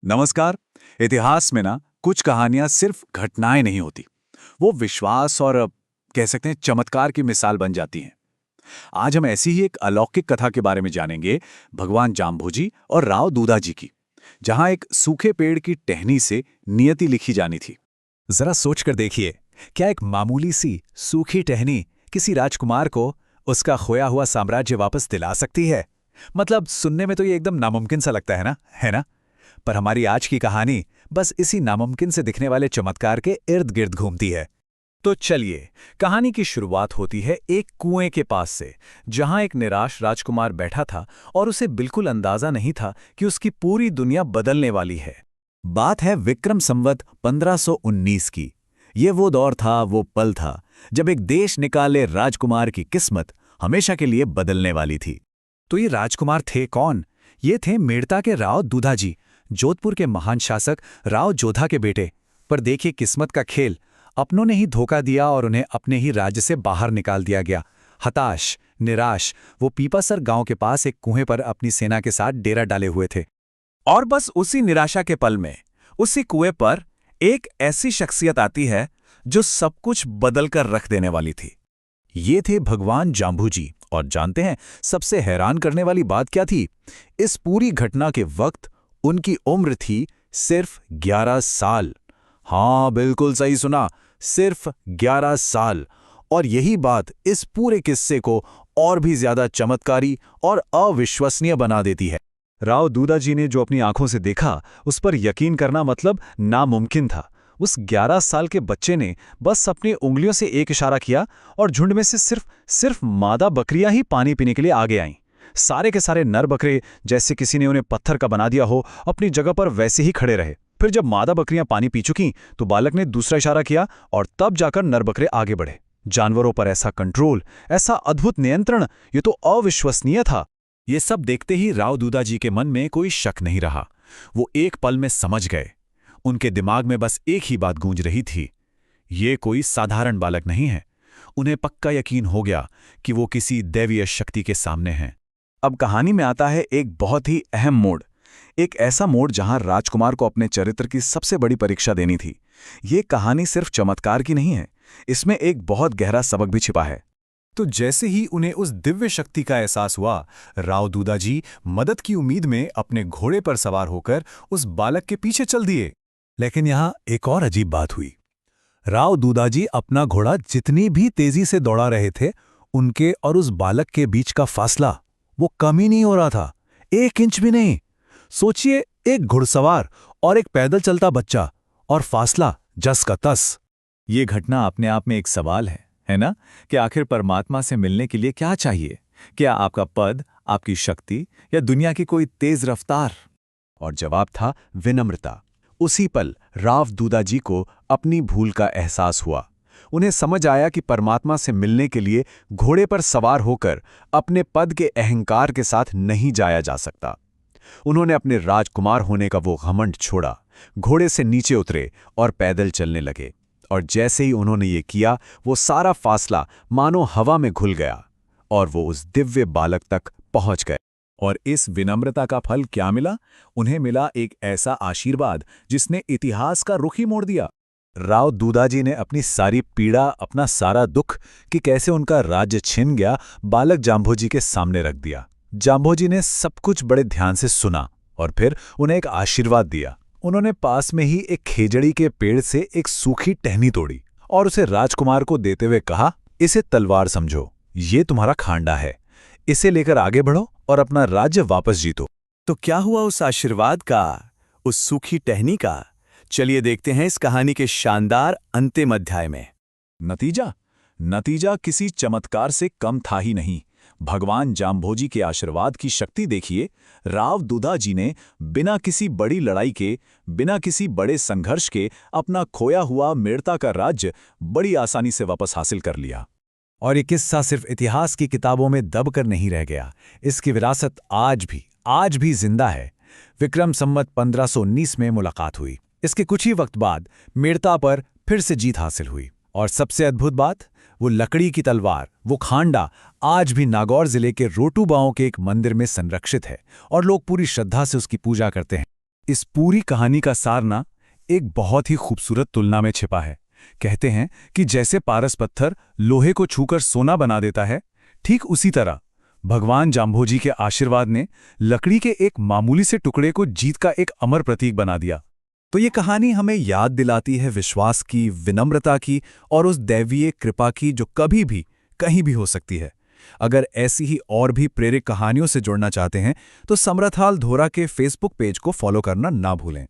नमस्कार। इतिहास में ना कुछ कहानियां सिर्फ घटनाएं नहीं होती, वो विश्वास और कह सकते हैं चमत्कार की मिसाल बन जाती हैं। आज हम ऐसी ही एक अलौकिक कथा के बारे में जानेंगे, भगवान जाम्भोजी और राव दूधाजी की, जहां एक सूखे पेड़ की टहनी से नियति लिखी जानी थी। जरा सोच कर देखिए, क्या एक मामूली सी सूखी टहनी किसी राजकुमार को उसका खोया हुआ साम्राज्य वापस दिला सकती है? मतलब सुनने में तो ये एकदम नामुमकिन सा लगता है ना? पर हमारी आज की कहानी बस इसी नामुमकिन से दिखने वाले चमत्कार के इर्द गिर्द घूमती है। तो चलिए, कहानी की शुरुआत होती है एक कुएं के पास से, जहां एक निराश राजकुमार बैठा था और उसे बिल्कुल अंदाजा नहीं था कि उसकी पूरी दुनिया बदलने वाली है। बात है विक्रम संवत 1519 की। ये वो दौर था, वो पल था, जब एक देश निकाले राजकुमार की किस्मत हमेशा के लिए बदलने वाली थी। तो ये राजकुमार थे कौन? ये थे मेड़ता के राव दूधाजी, जोधपुर के महान शासक राव जोधा के बेटे। पर देखिए किस्मत का खेल, अपनों ने ही धोखा दिया और उन्हें अपने ही राज्य से बाहर निकाल दिया गया। हताश, निराश, वो पीपासर गांव के पास एक कुएं पर अपनी सेना के साथ डेरा डाले हुए थे। और बस उसी निराशा के पल में, उसी कुएं पर एक ऐसी शख्सियत आती है जो सब कुछ बदल कर रख देने वाली थी। ये थे भगवान जाम्भूजी। और जानते हैं सबसे हैरान करने वाली बात क्या थी? इस पूरी घटना के वक्त उनकी उम्र थी सिर्फ 11 साल। हाँ, बिल्कुल सही सुना, सिर्फ 11 साल। और यही बात इस पूरे किस्से को और भी ज्यादा चमत्कारी और अविश्वसनीय बना देती है। राव दूधाजी ने जो अपनी आंखों से देखा, उस पर यकीन करना मतलब नामुमकिन था। उस 11 साल के बच्चे ने बस अपनी उंगलियों से एक इशारा किया और झुंड में से सिर्फ मादा बकरियां ही पानी पीने के लिए आगे आईं। सारे के सारे नर बकरे, जैसे किसी ने उन्हें पत्थर का बना दिया हो, अपनी जगह पर वैसे ही खड़े रहे। फिर जब मादा बकरियां पानी पी चुकीं, तो बालक ने दूसरा इशारा किया और तब जाकर नर बकरे आगे बढ़े। जानवरों पर ऐसा कंट्रोल, ऐसा अद्भुत नियंत्रण, ये तो अविश्वसनीय था। ये सब देखते ही राव दूधाजी के मन में कोई शक नहीं रहा। वो एक पल में समझ गए। उनके दिमाग में बस एक ही बात गूंज रही थी, ये कोई साधारण बालक नहीं है। उन्हें पक्का यकीन हो गया कि वो किसी दैवीय शक्ति के सामने हैं। अब कहानी में आता है एक बहुत ही अहम मोड़, एक ऐसा मोड़ जहां राजकुमार को अपने चरित्र की सबसे बड़ी परीक्षा देनी थी। ये कहानी सिर्फ चमत्कार की नहीं है, इसमें एक बहुत गहरा सबक भी छिपा है। तो जैसे ही उन्हें उस दिव्य शक्ति का एहसास हुआ, राव दूधाजी मदद की उम्मीद में अपने घोड़े पर सवार होकर उस बालक के पीछे चल दिए। लेकिन यहां एक और अजीब बात हुई। राव दूधाजी अपना घोड़ा जितनी भी तेजी से दौड़ा रहे थे, उनके और उस बालक के बीच का फासला वो कम ही नहीं हो रहा था, 1 इंच भी नहीं। सोचिए, एक घुड़सवार और एक पैदल चलता बच्चा, और फासला जस का तस। ये घटना अपने आप में एक सवाल है ना, कि आखिर परमात्मा से मिलने के लिए क्या चाहिए? क्या आपका पद, आपकी शक्ति, या दुनिया की कोई तेज रफ्तार? और जवाब था विनम्रता। उसी पल राव दूधाजी को अपनी भूल का एहसास हुआ। उन्हें समझ आया कि परमात्मा से मिलने के लिए घोड़े पर सवार होकर अपने पद के अहंकार के साथ नहीं जाया जा सकता। उन्होंने अपने राजकुमार होने का वो घमंड छोड़ा, घोड़े से नीचे उतरे और पैदल चलने लगे। और जैसे ही उन्होंने ये किया, वो सारा फासला मानो हवा में घुल गया और वो उस दिव्य बालक तक पहुंच गए। और इस विनम्रता का फल क्या मिला? उन्हें मिला एक ऐसा आशीर्वाद जिसने इतिहास का रुख ही मोड़ दिया। राव दूधाजी ने अपनी सारी पीड़ा, अपना सारा दुख कि कैसे उनका राज्य छिन गया, बालक जाम्भोजी के सामने रख दिया। जाम्भोजी ने सब कुछ बड़े ध्यान से सुना और फिर उन्हें एक आशीर्वाद दिया। उन्होंने पास में ही एक खेजड़ी के पेड़ से एक सूखी टहनी तोड़ी और उसे राजकुमार को देते हुए कहा, इसे तलवार समझो, ये तुम्हारा खांडा है, इसे लेकर आगे बढ़ो और अपना राज्य वापस जीतो। तो क्या हुआ उस आशीर्वाद का, उस सूखी टहनी का? चलिए देखते हैं इस कहानी के शानदार अंतिम अध्याय में। नतीजा किसी चमत्कार से कम था ही नहीं। भगवान जाम्भोजी के आशीर्वाद की शक्ति देखिए। राव दूधाजी ने बिना किसी बड़ी लड़ाई के, बिना किसी बड़े संघर्ष के अपना खोया हुआ मेड़ता का राज्य बड़ी आसानी से वापस हासिल कर लिया। और ये किस्सा सिर्फ इतिहास की किताबों में दबकर नहीं रह गया, इसकी विरासत आज भी जिंदा है। विक्रम संवत 1519 में मुलाकात हुई। इसके कुछ ही वक्त बाद मेड़ता पर फिर से जीत हासिल हुई। और सबसे अद्भुत बात, वो लकड़ी की तलवार, वो खांडा आज भी नागौर जिले के रोटूबाओं के एक मंदिर में संरक्षित है और लोग पूरी श्रद्धा से उसकी पूजा करते हैं। इस पूरी कहानी का सार ना एक बहुत ही खूबसूरत तुलना में छिपा है। कहते हैं कि जैसे पारस पत्थर लोहे को छूकर सोना बना देता है, ठीक उसी तरह भगवान जाम्भोजी के आशीर्वाद ने लकड़ी के एक मामूली से टुकड़े को जीत का एक अमर प्रतीक बना दिया। तो ये कहानी हमें याद दिलाती है विश्वास की, विनम्रता की और उस दैवीय कृपा की जो कभी भी कहीं भी हो सकती है। अगर ऐसी ही और भी प्रेरक कहानियों से जुड़ना चाहते हैं तो समरथाल धोरा के फेसबुक पेज को फॉलो करना ना भूलें।